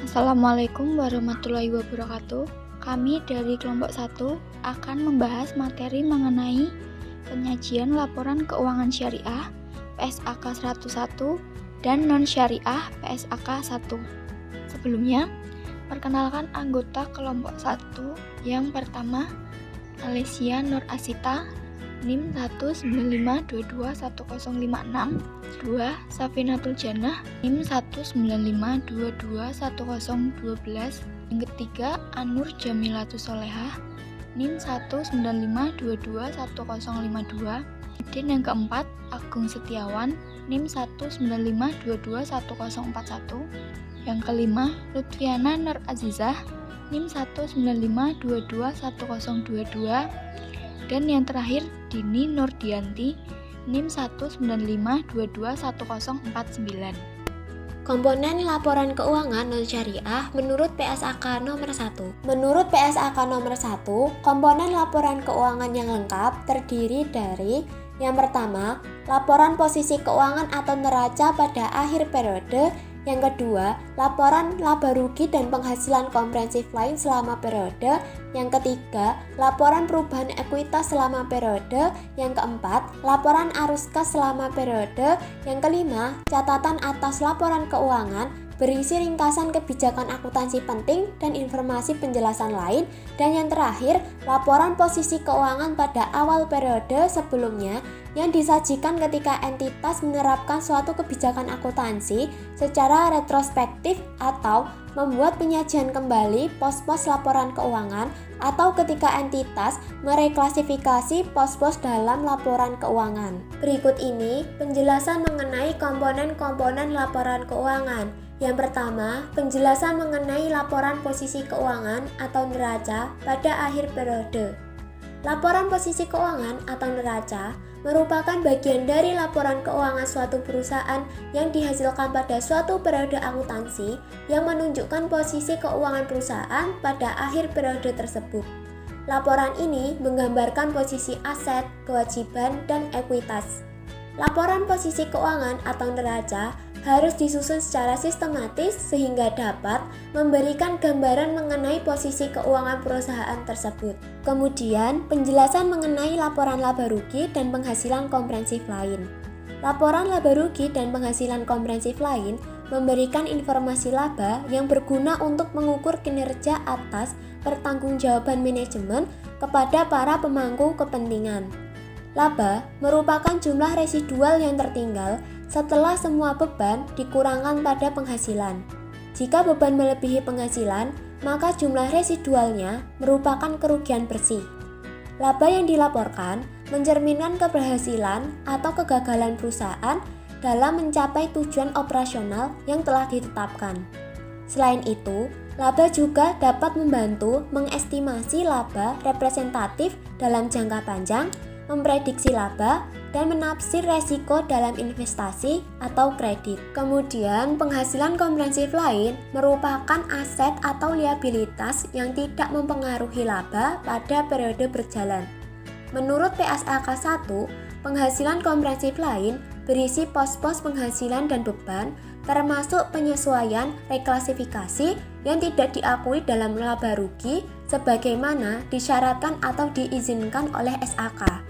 Assalamualaikum warahmatullahi wabarakatuh. Kami dari kelompok 1 akan membahas materi mengenai penyajian laporan keuangan syariah PSAK 101 dan non-syariah PSAK 1. Sebelumnya, perkenalkan anggota kelompok 1. Yang pertama, Alessia Nur Asita, NIM 195221056. 2. Safinatul Jannah, NIM 195221012. Yang ketiga, Anur Jamilatus Solehah, NIM 195221052. Dan yang keempat, Agung Setiawan, NIM 195221041. Yang kelima, Lutfiana Nur Azizah, NIM 195221022. Dan yang terakhir, Dini Nurdianti, NIM 195221049. Komponen laporan keuangan non-syariah menurut PSAK nomor 1. Menurut PSAK nomor 1, komponen laporan keuangan yang lengkap terdiri dari yang pertama, laporan posisi keuangan atau neraca pada akhir periode. Yang kedua, laporan laba rugi dan penghasilan komprehensif lain selama periode. Yang ketiga, laporan perubahan ekuitas selama periode. Yang keempat, laporan arus kas selama periode. Yang kelima, catatan atas laporan keuangan berisi ringkasan kebijakan akuntansi penting dan informasi penjelasan lain. Dan yang terakhir, laporan posisi keuangan pada awal periode sebelumnya yang disajikan ketika entitas menerapkan suatu kebijakan akuntansi secara retrospektif atau membuat penyajian kembali pos-pos laporan keuangan atau ketika entitas mereklasifikasi pos-pos dalam laporan keuangan. Berikut ini penjelasan mengenai komponen-komponen laporan keuangan. Yang pertama, penjelasan mengenai laporan posisi keuangan atau neraca pada akhir periode. Laporan posisi keuangan atau neraca merupakan bagian dari laporan keuangan suatu perusahaan yang dihasilkan pada suatu periode akuntansi yang menunjukkan posisi keuangan perusahaan pada akhir periode tersebut. Laporan ini menggambarkan posisi aset, kewajiban, dan ekuitas. Laporan posisi keuangan atau neraca harus disusun secara sistematis sehingga dapat memberikan gambaran mengenai posisi keuangan perusahaan tersebut. Kemudian, penjelasan mengenai laporan laba rugi dan penghasilan komprehensif lain. Laporan laba rugi dan penghasilan komprehensif lain memberikan informasi laba yang berguna untuk mengukur kinerja atas pertanggungjawaban manajemen kepada para pemangku kepentingan. Laba merupakan jumlah residual yang tertinggal setelah semua beban dikurangkan pada penghasilan. Jika beban melebihi penghasilan, maka jumlah residualnya merupakan kerugian bersih. Laba yang dilaporkan mencerminkan keberhasilan atau kegagalan perusahaan dalam mencapai tujuan operasional yang telah ditetapkan. Selain itu, laba juga dapat membantu mengestimasi laba representatif dalam jangka panjang, memprediksi laba, dan menafsir resiko dalam investasi atau kredit. Kemudian, penghasilan komprehensif lain merupakan aset atau liabilitas yang tidak mempengaruhi laba pada periode berjalan. Menurut PSAK 1, penghasilan komprehensif lain berisi pos-pos penghasilan dan beban, termasuk penyesuaian reklasifikasi yang tidak diakui dalam laba rugi sebagaimana disyaratkan atau diizinkan oleh SAK.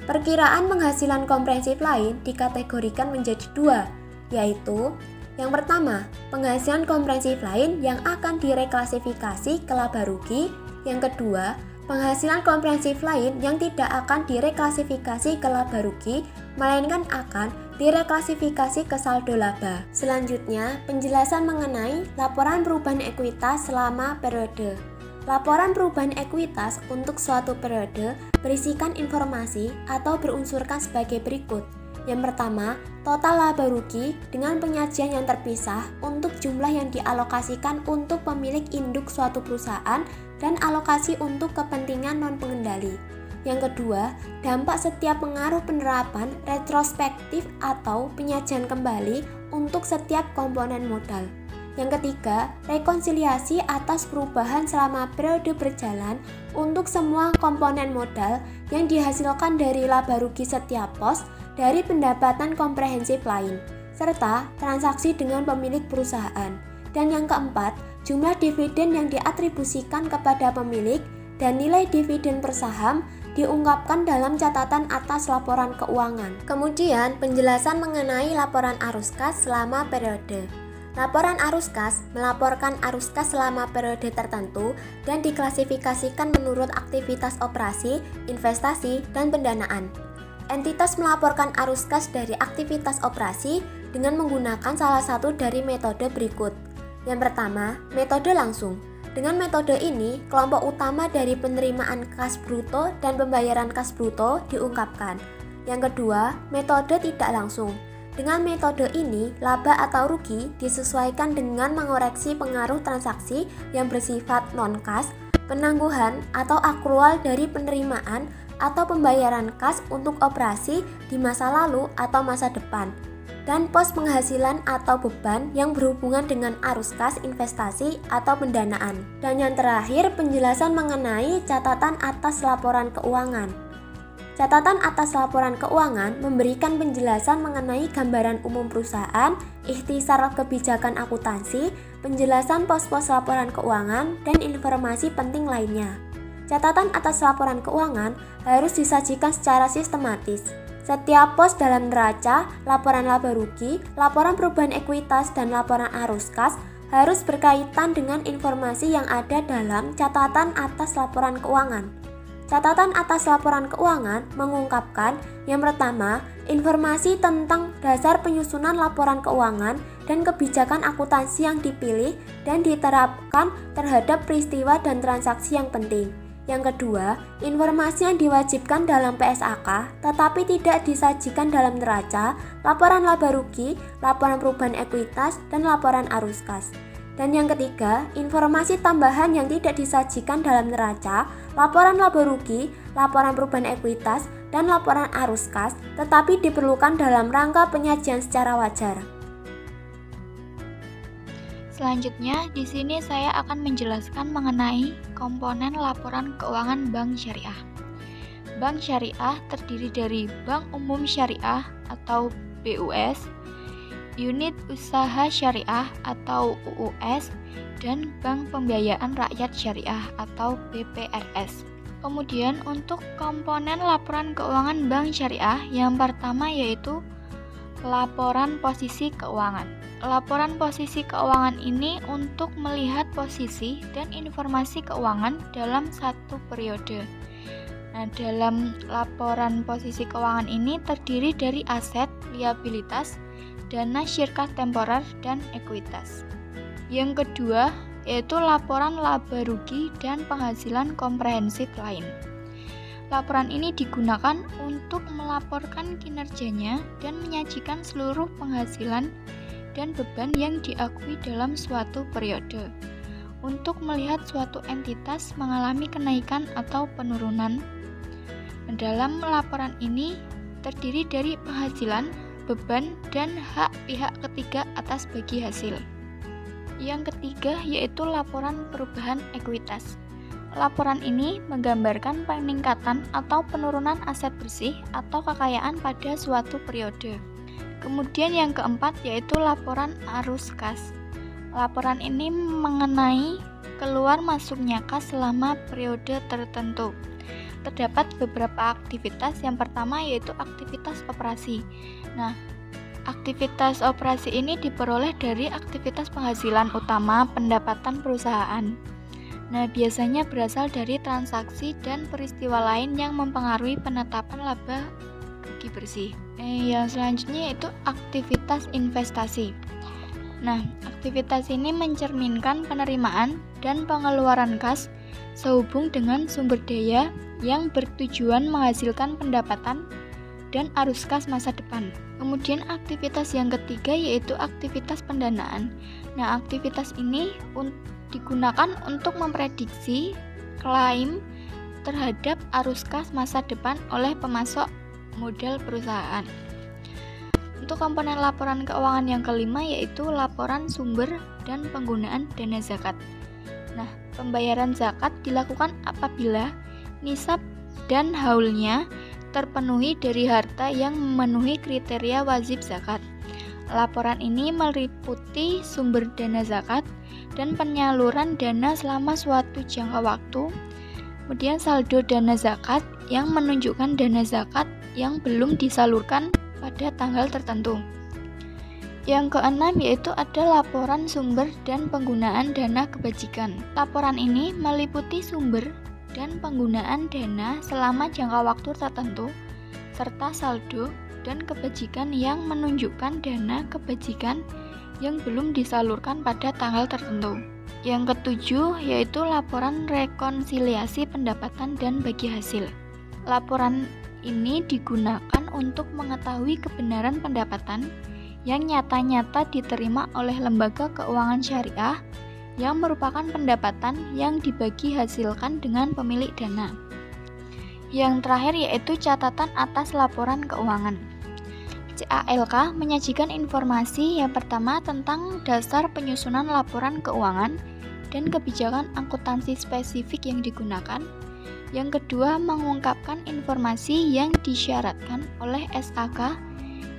Perkiraan penghasilan komprehensif lain dikategorikan menjadi dua, yaitu yang pertama, penghasilan komprehensif lain yang akan direklasifikasi ke laba rugi. Yang kedua, penghasilan komprehensif lain yang tidak akan direklasifikasi ke laba rugi, melainkan akan direklasifikasi ke saldo laba. Selanjutnya, penjelasan mengenai laporan perubahan ekuitas selama periode. Laporan perubahan ekuitas untuk suatu periode berisikan informasi atau berunsurkan sebagai berikut. Yang pertama, total laba rugi dengan penyajian yang terpisah untuk jumlah yang dialokasikan untuk pemilik induk suatu perusahaan dan alokasi untuk kepentingan non-pengendali. Yang kedua, dampak setiap pengaruh penerapan retrospektif atau penyajian kembali untuk setiap komponen modal. Yang ketiga, rekonsiliasi atas perubahan selama periode berjalan untuk semua komponen modal yang dihasilkan dari laba rugi setiap pos dari pendapatan komprehensif lain, serta transaksi dengan pemilik perusahaan. Dan yang keempat, jumlah dividen yang diatribusikan kepada pemilik, dan nilai dividen per saham diungkapkan dalam catatan atas laporan keuangan. Kemudian, penjelasan mengenai laporan arus kas selama periode. Laporan arus kas melaporkan arus kas selama periode tertentu dan diklasifikasikan menurut aktivitas operasi, investasi, dan pendanaan. Entitas melaporkan arus kas dari aktivitas operasi dengan menggunakan salah satu dari metode berikut. Yang pertama, metode langsung. Dengan metode ini, kelompok utama dari penerimaan kas bruto dan pembayaran kas bruto diungkapkan. Yang kedua, metode tidak langsung. Dengan metode ini, laba atau rugi disesuaikan dengan mengoreksi pengaruh transaksi yang bersifat non-kas, penangguhan atau akrual dari penerimaan atau pembayaran kas untuk operasi di masa lalu atau masa depan, dan pos penghasilan atau beban yang berhubungan dengan arus kas investasi atau pendanaan. Dan yang terakhir, penjelasan mengenai catatan atas laporan keuangan. Catatan atas laporan keuangan memberikan penjelasan mengenai gambaran umum perusahaan, ikhtisar kebijakan akuntansi, penjelasan pos-pos laporan keuangan, dan informasi penting lainnya. Catatan atas laporan keuangan harus disajikan secara sistematis. Setiap pos dalam neraca, laporan laba rugi, laporan perubahan ekuitas, dan laporan arus kas harus berkaitan dengan informasi yang ada dalam catatan atas laporan keuangan. Catatan atas laporan keuangan mengungkapkan yang pertama, informasi tentang dasar penyusunan laporan keuangan dan kebijakan akuntansi yang dipilih dan diterapkan terhadap peristiwa dan transaksi yang penting. Yang kedua, informasi yang diwajibkan dalam PSAK tetapi tidak disajikan dalam neraca, laporan laba rugi, laporan perubahan ekuitas, dan laporan arus kas. Dan yang ketiga, informasi tambahan yang tidak disajikan dalam neraca, laporan laba rugi, laporan perubahan ekuitas, dan laporan arus kas, tetapi diperlukan dalam rangka penyajian secara wajar. Selanjutnya, di sini saya akan menjelaskan mengenai komponen laporan keuangan Bank Syariah. Bank Syariah terdiri dari Bank Umum Syariah atau BUS, Unit Usaha Syariah atau UUS, dan Bank Pembiayaan Rakyat Syariah atau BPRS. Kemudian untuk komponen laporan keuangan Bank Syariah, yang pertama yaitu laporan posisi keuangan. Laporan posisi keuangan ini untuk melihat posisi dan informasi keuangan dalam satu periode. Nah, dalam laporan posisi keuangan ini terdiri dari aset, liabilitas, dana syirkah temporer, dan ekuitas. Yang kedua yaitu laporan laba rugi dan penghasilan komprehensif lain. Laporan ini digunakan untuk melaporkan kinerjanya dan menyajikan seluruh penghasilan dan beban yang diakui dalam suatu periode. Untuk melihat suatu entitas mengalami kenaikan atau penurunan. Dalam laporan ini terdiri dari penghasilan, beban, dan hak pihak ketiga atas bagi hasil. Yang ketiga yaitu laporan perubahan ekuitas. Laporan ini menggambarkan peningkatan atau penurunan aset bersih atau kekayaan pada suatu periode. Kemudian yang keempat yaitu laporan arus kas. Laporan ini mengenai keluar masuknya kas selama periode tertentu. Terdapat beberapa aktivitas. Yang pertama yaitu aktivitas operasi. Nah, aktivitas operasi ini diperoleh dari aktivitas penghasilan utama pendapatan perusahaan. Nah, biasanya berasal dari transaksi dan peristiwa lain yang mempengaruhi penetapan laba rugi bersih. Yang selanjutnya yaitu aktivitas investasi. Nah, aktivitas ini mencerminkan penerimaan dan pengeluaran kas sehubung dengan sumber daya yang bertujuan menghasilkan pendapatan dan arus kas masa depan. Kemudian aktivitas yang ketiga yaitu aktivitas pendanaan. Nah, aktivitas ini digunakan untuk memprediksi klaim terhadap arus kas masa depan oleh pemasok modal perusahaan. Untuk komponen laporan keuangan yang kelima yaitu laporan sumber dan penggunaan dana zakat. Nah, pembayaran zakat dilakukan apabila nisab dan haulnya terpenuhi dari harta yang memenuhi kriteria wajib zakat. Laporan ini meliputi sumber dana zakat, dan penyaluran dana selama suatu jangka waktu. Kemudian saldo dana zakat yang menunjukkan dana zakat yang belum disalurkan pada tanggal tertentu. Yang keenam yaitu ada laporan sumber dan penggunaan dana kebajikan. Laporan ini meliputi sumber dan penggunaan dana selama jangka waktu tertentu, serta saldo dan kebajikan yang menunjukkan dana kebajikan yang belum disalurkan pada tanggal tertentu. Yang ketujuh yaitu laporan rekonsiliasi pendapatan dan bagi hasil. Laporan ini digunakan untuk mengetahui kebenaran pendapatan yang nyata-nyata diterima oleh lembaga keuangan syariah yang merupakan pendapatan yang dibagi hasilkan dengan pemilik dana. Yang terakhir yaitu catatan atas laporan keuangan. CALK menyajikan informasi yang pertama tentang dasar penyusunan laporan keuangan dan kebijakan akuntansi spesifik yang digunakan. Yang kedua, mengungkapkan informasi yang disyaratkan oleh SAK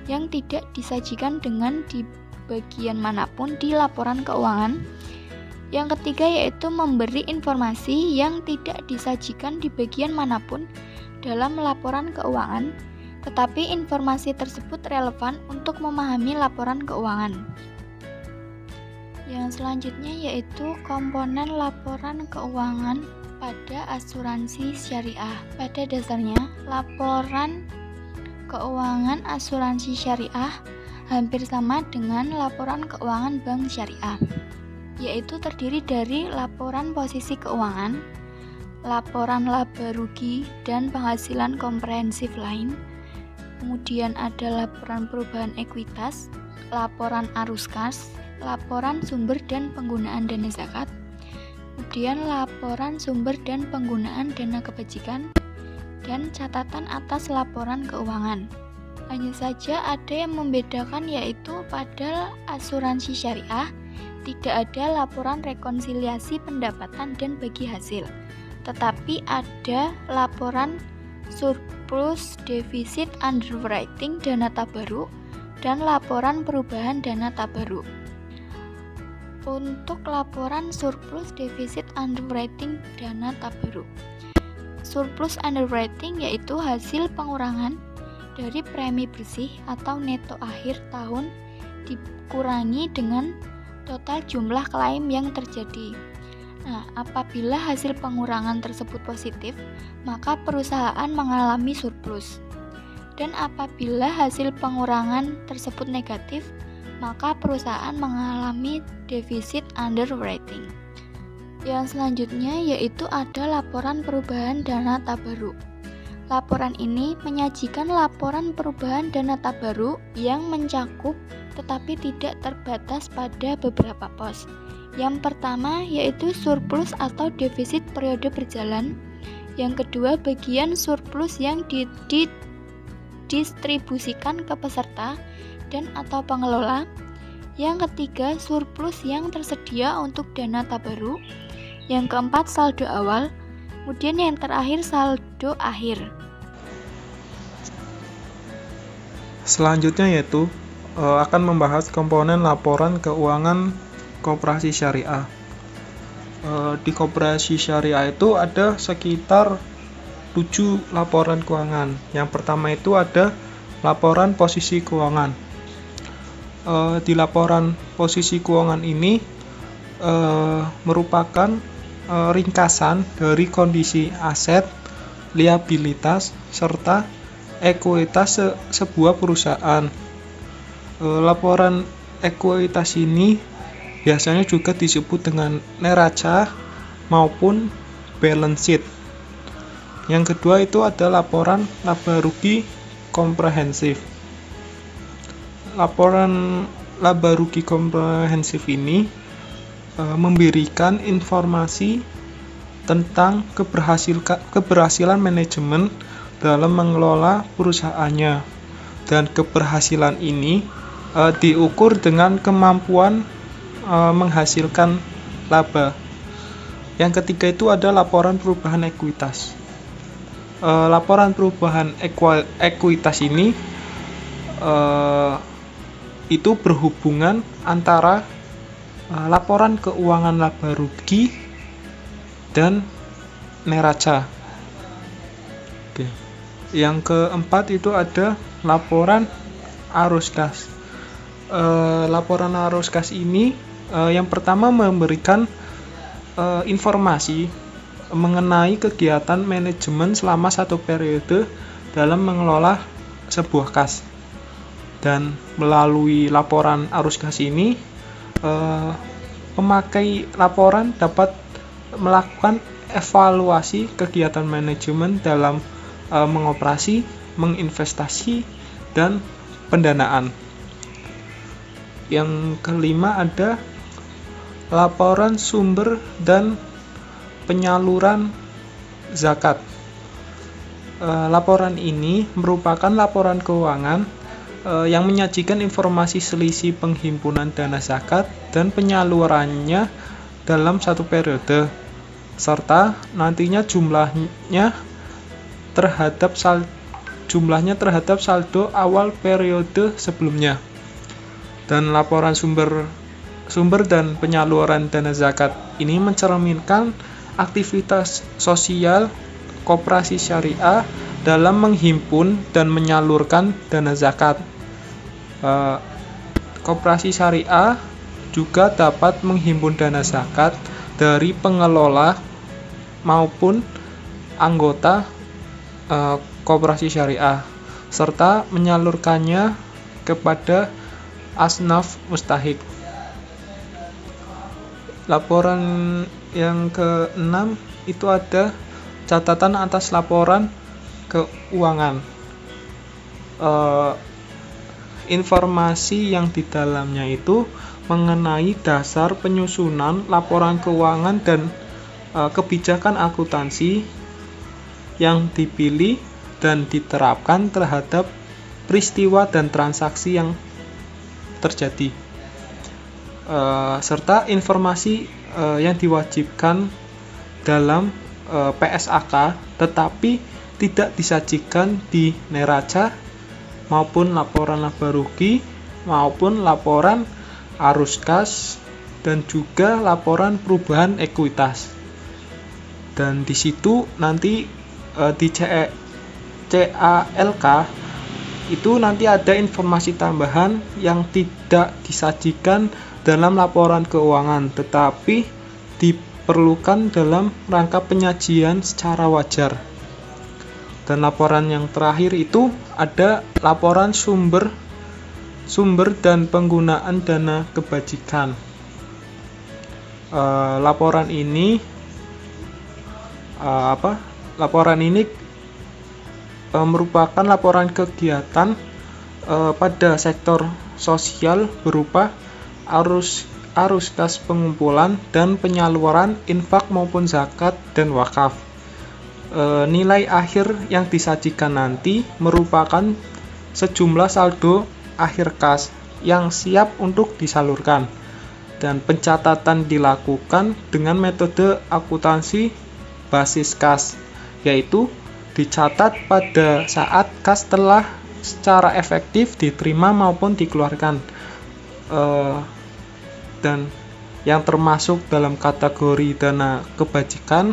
yang tidak disajikan dengan di bagian manapun di laporan keuangan. Yang ketiga yaitu memberi informasi yang tidak disajikan di bagian manapun dalam laporan keuangan, tetapi informasi tersebut relevan untuk memahami laporan keuangan. Yang selanjutnya yaitu komponen laporan keuangan pada asuransi syariah. Pada dasarnya, laporan keuangan asuransi syariah hampir sama dengan laporan keuangan bank syariah, yaitu terdiri dari laporan posisi keuangan, laporan laba rugi dan penghasilan komprehensif lain, kemudian ada laporan perubahan ekuitas, laporan arus kas, laporan sumber dan penggunaan dana zakat, kemudian laporan sumber dan penggunaan dana kebajikan, dan catatan atas laporan keuangan. Hanya saja ada yang membedakan yaitu pada asuransi syariah tidak ada laporan rekonsiliasi pendapatan dan bagi hasil, tetapi ada laporan surplus defisit underwriting dana tabaruk dan laporan perubahan dana tabaruk. Untuk laporan surplus defisit underwriting dana tabaruk, surplus underwriting yaitu hasil pengurangan dari premi bersih atau neto akhir tahun dikurangi dengan total jumlah klaim yang terjadi. Nah, apabila hasil pengurangan tersebut positif, maka perusahaan mengalami surplus. Dan apabila hasil pengurangan tersebut negatif, maka perusahaan mengalami defisit underwriting. Yang selanjutnya yaitu ada laporan perubahan dana tabaruk. Laporan ini menyajikan laporan perubahan dana tabaruk yang mencakup tetapi tidak terbatas pada beberapa pos. Yang pertama yaitu surplus atau defisit periode berjalan. Yang kedua bagian surplus yang didistribusikan ke peserta dan atau pengelola. Yang ketiga surplus yang tersedia untuk dana tabaruk. Yang keempat saldo awal, kemudian yang terakhir saldo akhir. Selanjutnya yaitu akan membahas komponen laporan keuangan koperasi syariah. Di koperasi syariah itu ada sekitar 7 laporan keuangan. Yang pertama itu ada laporan posisi keuangan. Di laporan posisi keuangan ini merupakan ringkasan dari kondisi aset, liabilitas, serta ekuitas sebuah perusahaan. Laporan ekuitas ini biasanya juga disebut dengan neraca maupun balance sheet. Yang kedua itu ada laporan laba rugi komprehensif. Laporan laba rugi komprehensif ini memberikan informasi tentang keberhasilan manajemen dalam mengelola perusahaannya, dan keberhasilan ini diukur dengan kemampuan menghasilkan laba. Yang ketiga itu ada laporan perubahan ekuitas. Laporan perubahan ekuitas ini itu berhubungan antara laporan keuangan laba rugi, dan neraca. Oke. Yang keempat itu ada laporan arus kas. Laporan arus kas ini yang pertama memberikan informasi mengenai kegiatan manajemen selama satu periode dalam mengelola sebuah kas. Dan melalui laporan arus kas ini, pemakai laporan dapat melakukan evaluasi kegiatan manajemen dalam mengoperasi, menginvestasi, dan pendanaan. Yang kelima ada laporan sumber dan penyaluran zakat. Laporan ini merupakan laporan keuangan yang menyajikan informasi selisih penghimpunan dana zakat dan penyalurannya dalam satu periode, serta nantinya jumlahnya terhadap saldo awal periode sebelumnya. Dan laporan sumber dan penyaluran dana zakat ini mencerminkan aktivitas sosial koperasi syariah dalam menghimpun dan menyalurkan dana zakat. Koperasi syariah juga dapat menghimpun dana zakat dari pengelola maupun anggota koperasi syariah, serta menyalurkannya kepada asnaf mustahik. Laporan yang keenam itu ada catatan atas laporan keuangan. Informasi yang di dalamnya itu mengenai dasar penyusunan laporan keuangan dan kebijakan akuntansi yang dipilih dan diterapkan terhadap peristiwa dan transaksi yang terjadi, serta informasi yang diwajibkan dalam PSAK tetapi tidak disajikan di neraca maupun laporan laba rugi maupun laporan arus kas dan juga laporan perubahan ekuitas. Dan di situ nanti di CALK itu nanti ada informasi tambahan yang tidak disajikan dalam laporan keuangan tetapi diperlukan dalam rangka penyajian secara wajar. Dan laporan yang terakhir itu ada laporan sumber dan penggunaan dana kebajikan. Laporan ini merupakan laporan kegiatan pada sektor sosial berupa arus kas pengumpulan dan penyaluran infak maupun zakat dan wakaf. Nilai akhir yang disajikan nanti merupakan sejumlah saldo akhir kas yang siap untuk disalurkan, dan pencatatan dilakukan dengan metode akuntansi basis kas, yaitu dicatat pada saat kas telah secara efektif diterima maupun dikeluarkan, dan yang termasuk dalam kategori dana kebajikan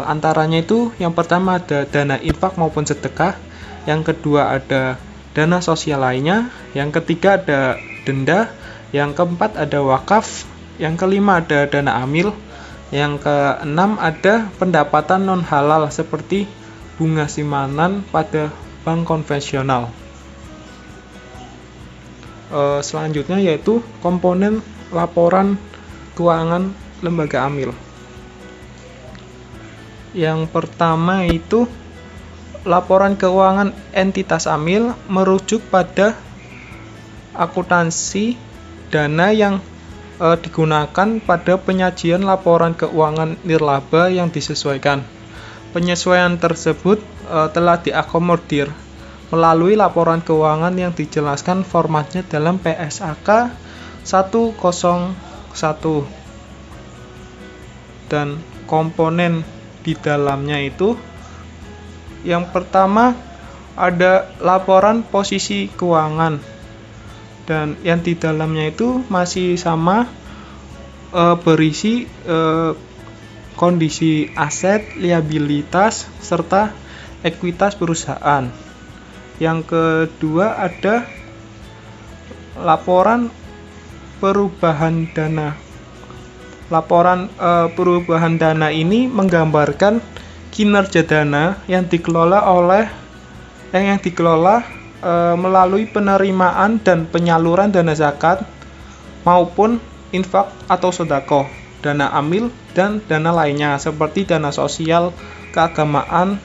antaranya itu yang pertama ada dana infak maupun sedekah, yang kedua ada dana sosial lainnya, yang ketiga ada denda, yang keempat ada wakaf, yang kelima ada dana amil, yang keenam ada pendapatan non halal seperti bunga simpanan pada bank konvensional. Selanjutnya yaitu komponen laporan keuangan lembaga amil. Yang pertama itu laporan keuangan entitas amil merujuk pada akuntansi dana yang digunakan pada penyajian laporan keuangan nirlaba yang disesuaikan. Penyesuaian tersebut telah diakomodir melalui laporan keuangan yang dijelaskan formatnya dalam PSAK 101. Dan komponen di dalamnya itu yang pertama ada laporan posisi keuangan, dan yang di dalamnya itu masih sama, berisi kondisi aset, liabilitas, serta ekuitas perusahaan. Yang kedua ada laporan perubahan dana. Laporan perubahan dana ini menggambarkan kinerja dana yang dikelola melalui penerimaan dan penyaluran dana zakat maupun infak atau sedekah, dana amil dan dana lainnya seperti dana sosial, keagamaan,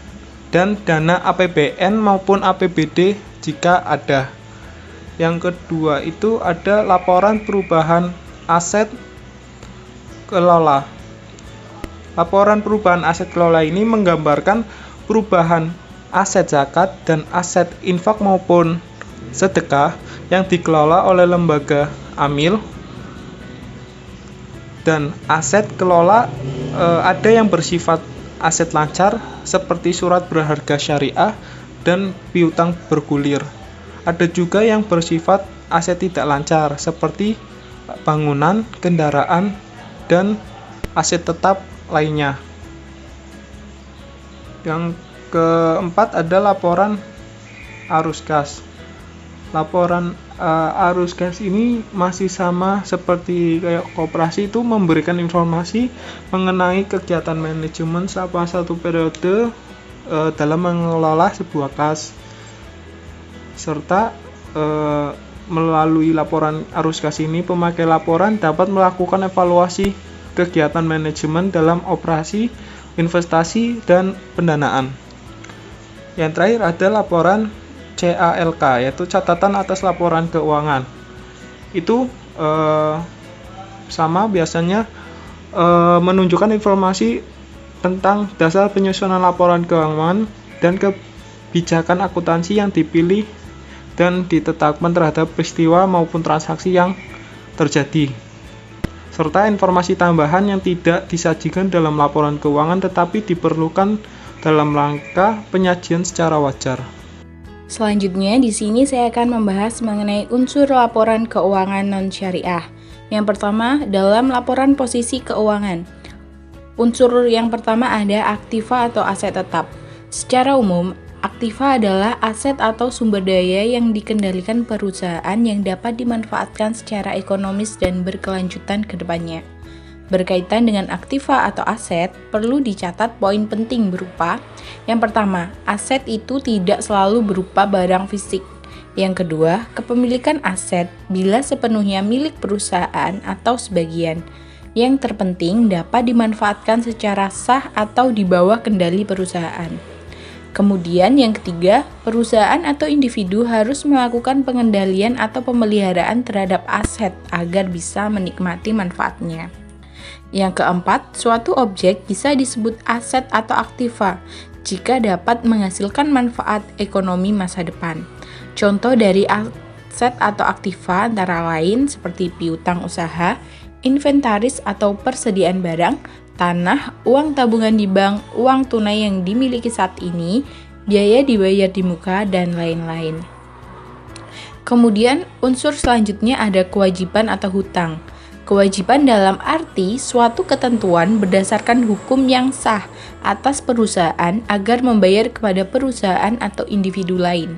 dan dana APBN maupun APBD jika ada. Yang kedua itu ada laporan perubahan aset kelola. Laporan perubahan aset kelola ini menggambarkan perubahan aset zakat dan aset infak maupun sedekah yang dikelola oleh lembaga amil. Dan aset kelola ada yang bersifat aset lancar seperti surat berharga syariah dan piutang bergulir. Ada juga yang bersifat aset tidak lancar seperti bangunan, kendaraan, dan aset tetap lainnya. Yang keempat ada laporan arus kas. Laporan arus kas ini masih sama seperti kayak koperasi, itu memberikan informasi mengenai kegiatan manajemen selama satu periode dalam mengelola sebuah kas, serta melalui laporan arus kas ini pemakai laporan dapat melakukan evaluasi kegiatan manajemen dalam operasi, investasi, dan pendanaan. Yang terakhir ada laporan CALK, yaitu catatan atas laporan keuangan. Itu sama biasanya menunjukkan informasi tentang dasar penyusunan laporan keuangan dan kebijakan akuntansi yang dipilih dan ditetapkan terhadap peristiwa maupun transaksi yang terjadi, serta informasi tambahan yang tidak disajikan dalam laporan keuangan tetapi diperlukan dalam rangka penyajian secara wajar. Selanjutnya, di sini saya akan membahas mengenai unsur laporan keuangan non-syariah. Yang pertama, dalam laporan posisi keuangan. Unsur yang pertama ada aktiva atau aset tetap. Secara umum, aktiva adalah aset atau sumber daya yang dikendalikan perusahaan yang dapat dimanfaatkan secara ekonomis dan berkelanjutan ke depannya. Berkaitan dengan aktiva atau aset, perlu dicatat poin penting berupa: yang pertama, aset itu tidak selalu berupa barang fisik. Yang kedua, kepemilikan aset bila sepenuhnya milik perusahaan atau sebagian. Yang terpenting dapat dimanfaatkan secara sah atau di bawah kendali perusahaan. Kemudian yang ketiga, perusahaan atau individu harus melakukan pengendalian atau pemeliharaan terhadap aset agar bisa menikmati manfaatnya. Yang keempat, suatu objek bisa disebut aset atau aktiva jika dapat menghasilkan manfaat ekonomi masa depan. Contoh dari aset atau aktiva antara lain seperti piutang usaha, inventaris atau persediaan barang, tanah, uang tabungan di bank, uang tunai yang dimiliki saat ini, biaya dibayar di muka, dan lain-lain. Kemudian, unsur selanjutnya ada kewajiban atau hutang. Kewajiban dalam arti suatu ketentuan berdasarkan hukum yang sah atas perusahaan agar membayar kepada perusahaan atau individu lain.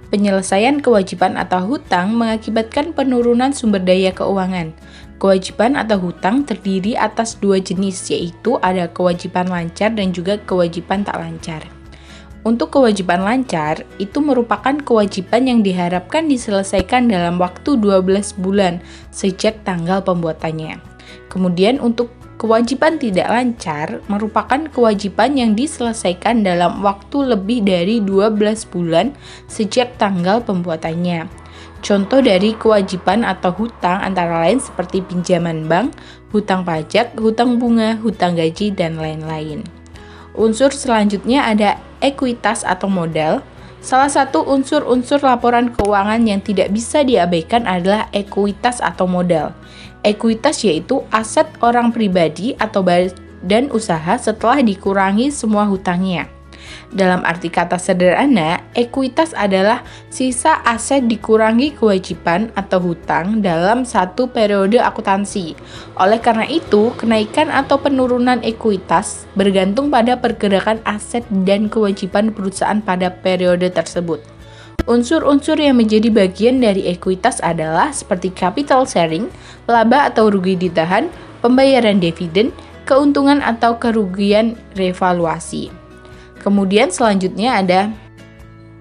Penyelesaian kewajiban atau hutang mengakibatkan penurunan sumber daya keuangan. Kewajiban atau hutang terdiri atas dua jenis, yaitu ada kewajiban lancar dan juga kewajiban tak lancar. Untuk kewajiban lancar, itu merupakan kewajiban yang diharapkan diselesaikan dalam waktu 12 bulan sejak tanggal pembuatannya. Kemudian untuk kewajiban tidak lancar, merupakan kewajiban yang diselesaikan dalam waktu lebih dari 12 bulan sejak tanggal pembuatannya. Contoh dari kewajiban atau hutang antara lain seperti pinjaman bank, hutang pajak, hutang bunga, hutang gaji, dan lain-lain. Unsur selanjutnya ada ekuitas atau modal. Salah satu unsur-unsur laporan keuangan yang tidak bisa diabaikan adalah ekuitas atau modal. Ekuitas yaitu aset orang pribadi atau badan usaha setelah dikurangi semua hutangnya. Dalam arti kata sederhana, ekuitas adalah sisa aset dikurangi kewajiban atau hutang dalam satu periode akuntansi. Oleh karena itu, kenaikan atau penurunan ekuitas bergantung pada pergerakan aset dan kewajiban perusahaan pada periode tersebut. Unsur-unsur yang menjadi bagian dari ekuitas adalah seperti capital sharing, laba atau rugi ditahan, pembayaran dividen, keuntungan atau kerugian revaluasi. Kemudian selanjutnya ada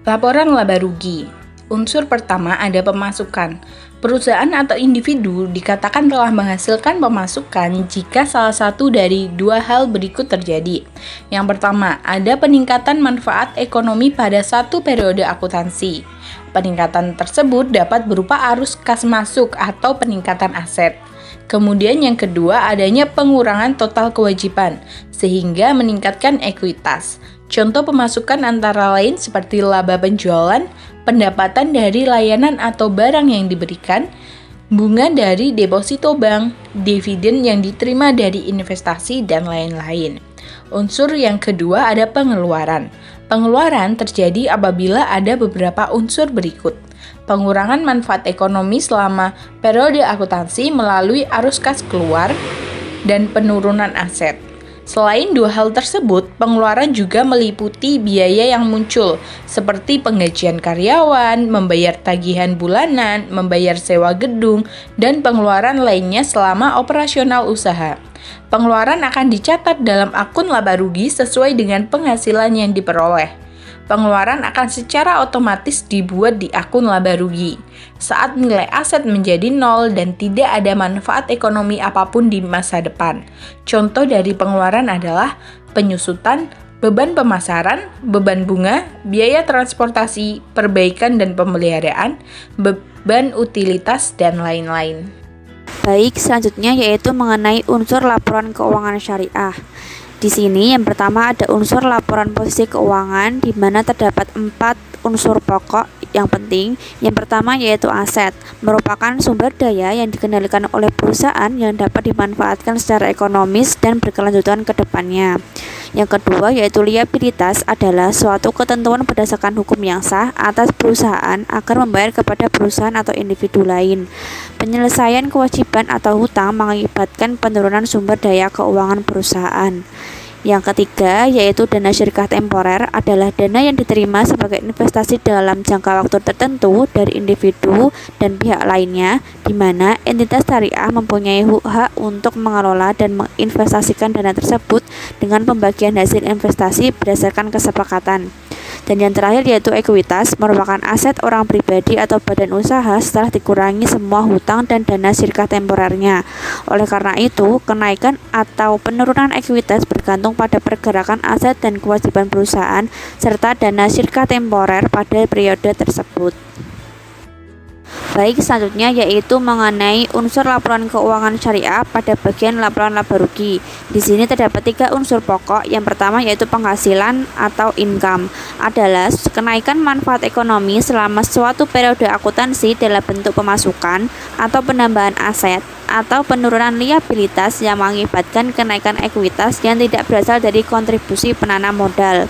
laporan laba rugi. Unsur pertama ada pemasukan. Perusahaan atau individu dikatakan telah menghasilkan pemasukan jika salah satu dari dua hal berikut terjadi. Yang pertama, ada peningkatan manfaat ekonomi pada satu periode akuntansi. Peningkatan tersebut dapat berupa arus kas masuk atau peningkatan aset. Kemudian yang kedua, adanya pengurangan total kewajiban, sehingga meningkatkan ekuitas. Contoh pemasukan antara lain seperti laba penjualan, pendapatan dari layanan atau barang yang diberikan, bunga dari deposito bank, dividen yang diterima dari investasi, dan lain-lain. Unsur yang kedua ada pengeluaran. Pengeluaran terjadi apabila ada beberapa unsur berikut. Pengurangan manfaat ekonomi selama periode akuntansi melalui arus kas keluar dan penurunan aset. Selain dua hal tersebut, pengeluaran juga meliputi biaya yang muncul, seperti penggajian karyawan, membayar tagihan bulanan, membayar sewa gedung, dan pengeluaran lainnya selama operasional usaha. Pengeluaran akan dicatat dalam akun laba rugi sesuai dengan penghasilan yang diperoleh. Pengeluaran akan secara otomatis dibuat di akun laba rugi saat nilai aset menjadi nol dan tidak ada manfaat ekonomi apapun di masa depan. Contoh dari pengeluaran adalah penyusutan, beban pemasaran, beban bunga, biaya transportasi, perbaikan dan pemeliharaan, beban utilitas, dan lain-lain. Baik, selanjutnya yaitu mengenai unsur laporan keuangan syariah. Di sini yang pertama ada unsur laporan posisi keuangan di mana terdapat 4 unsur pokok yang penting. Yang pertama yaitu aset, merupakan sumber daya yang dikendalikan oleh perusahaan yang dapat dimanfaatkan secara ekonomis dan berkelanjutan ke depannya. Yang kedua yaitu liabilitas, adalah suatu ketentuan berdasarkan hukum yang sah atas perusahaan agar membayar kepada perusahaan atau individu lain. Penyelesaian kewajiban atau hutang mengakibatkan penurunan sumber daya keuangan perusahaan. Yang ketiga yaitu dana syirkah temporer, adalah dana yang diterima sebagai investasi dalam jangka waktu tertentu dari individu dan pihak lainnya, di mana entitas syariah mempunyai hak untuk mengelola dan menginvestasikan dana tersebut dengan pembagian hasil investasi berdasarkan kesepakatan. Dan yang terakhir yaitu ekuitas, merupakan aset orang pribadi atau badan usaha setelah dikurangi semua hutang dan dana syirkah temporernya. Oleh karena itu, kenaikan atau penurunan ekuitas bergantung pada pergerakan aset dan kewajiban perusahaan serta dana syirkah temporer pada periode tersebut. Baik, selanjutnya yaitu mengenai unsur laporan keuangan syariah pada bagian laporan laba rugi. Di sini terdapat 3 unsur pokok. Yang pertama yaitu penghasilan atau income, adalah kenaikan manfaat ekonomi selama suatu periode akuntansi dalam bentuk pemasukan atau penambahan aset atau penurunan liabilitas yang mengakibatkan kenaikan ekuitas yang tidak berasal dari kontribusi penanam modal.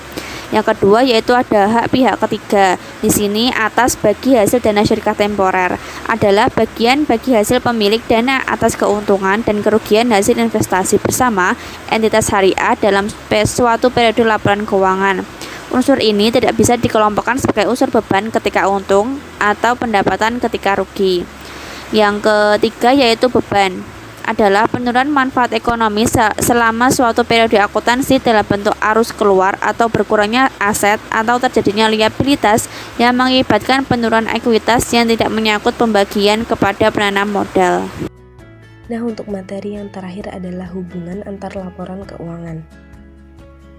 Yang kedua yaitu ada hak pihak ketiga. Di sini atas bagi hasil dana syirkah temporer, adalah bagian bagi hasil pemilik dana atas keuntungan dan kerugian hasil investasi bersama entitas syariah dalam suatu periode laporan keuangan. Unsur ini tidak bisa dikelompokkan sebagai unsur beban ketika untung atau pendapatan ketika rugi. Yang ketiga yaitu beban, adalah penurunan manfaat ekonomi selama suatu periode akuntansi dalam bentuk arus keluar atau berkurangnya aset atau terjadinya liabilitas yang mengakibatkan penurunan ekuitas yang tidak menyangkut pembagian kepada penanam modal. Nah, untuk materi yang terakhir adalah hubungan antar laporan keuangan.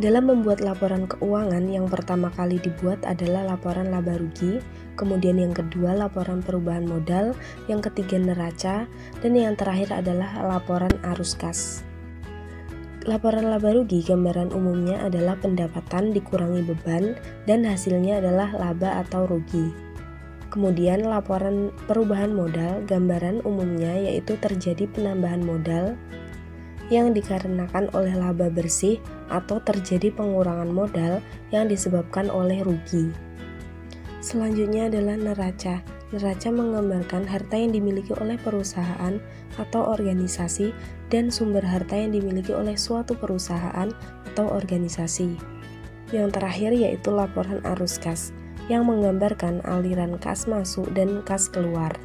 Dalam membuat laporan keuangan, yang pertama kali dibuat adalah laporan laba rugi, kemudian yang kedua laporan perubahan modal, yang ketiga neraca, dan yang terakhir adalah laporan arus kas. Laporan laba rugi gambaran umumnya adalah pendapatan dikurangi beban dan hasilnya adalah laba atau rugi. Kemudian laporan perubahan modal gambaran umumnya yaitu terjadi penambahan modal. yang dikarenakan oleh laba bersih atau terjadi pengurangan modal yang disebabkan oleh rugi. Selanjutnya adalah neraca. Neraca menggambarkan harta yang dimiliki oleh perusahaan atau organisasi dan sumber harta yang dimiliki oleh suatu perusahaan atau organisasi. Yang terakhir yaitu laporan arus kas, yang menggambarkan aliran kas masuk dan kas keluar.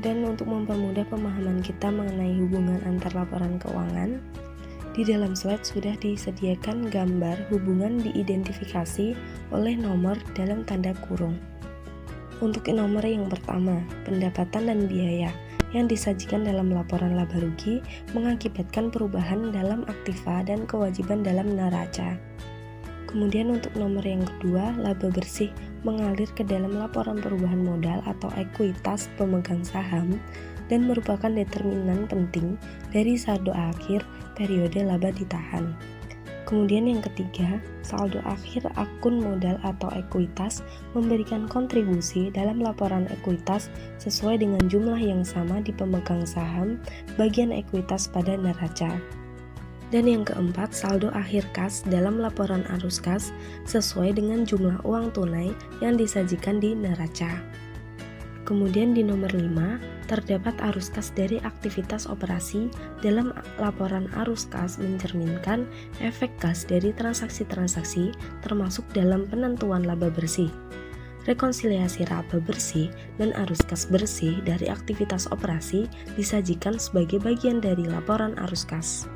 Dan untuk mempermudah pemahaman kita mengenai hubungan antar laporan keuangan, di dalam slide sudah disediakan gambar hubungan diidentifikasi oleh nomor dalam tanda kurung. Untuk nomor yang pertama, pendapatan dan biaya yang disajikan dalam laporan laba rugi mengakibatkan perubahan dalam aktiva dan kewajiban dalam neraca. Kemudian untuk nomor yang kedua, laba bersih mengalir ke dalam laporan perubahan modal atau ekuitas pemegang saham dan merupakan determinan penting dari saldo akhir periode laba ditahan. Kemudian yang ketiga, saldo akhir akun modal atau ekuitas memberikan kontribusi dalam laporan ekuitas sesuai dengan jumlah yang sama di pemegang saham bagian ekuitas pada neraca. Dan yang keempat, saldo akhir kas dalam laporan arus kas sesuai dengan jumlah uang tunai yang disajikan di neraca. Kemudian di nomor 5, terdapat arus kas dari aktivitas operasi dalam laporan arus kas mencerminkan efek kas dari transaksi-transaksi termasuk dalam penentuan laba bersih. Rekonsiliasi laba bersih dan arus kas bersih dari aktivitas operasi disajikan sebagai bagian dari laporan arus kas.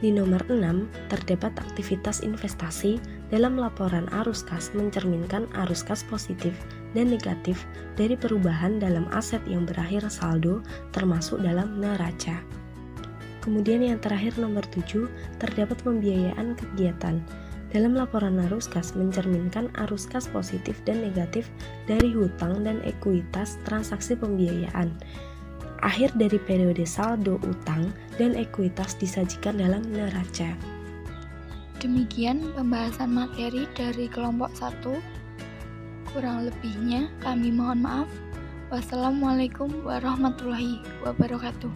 Di nomor 6, terdapat aktivitas investasi dalam laporan arus kas mencerminkan arus kas positif dan negatif dari perubahan dalam aset yang berakhir saldo termasuk dalam neraca. Kemudian yang terakhir nomor 7, terdapat pembiayaan kegiatan. Dalam laporan arus kas mencerminkan arus kas positif dan negatif dari hutang dan ekuitas transaksi pembiayaan. Akhir dari periode saldo utang dan ekuitas disajikan dalam neraca. Demikian pembahasan materi dari kelompok 1. Kurang lebihnya kami mohon maaf. Wassalamualaikum warahmatullahi wabarakatuh.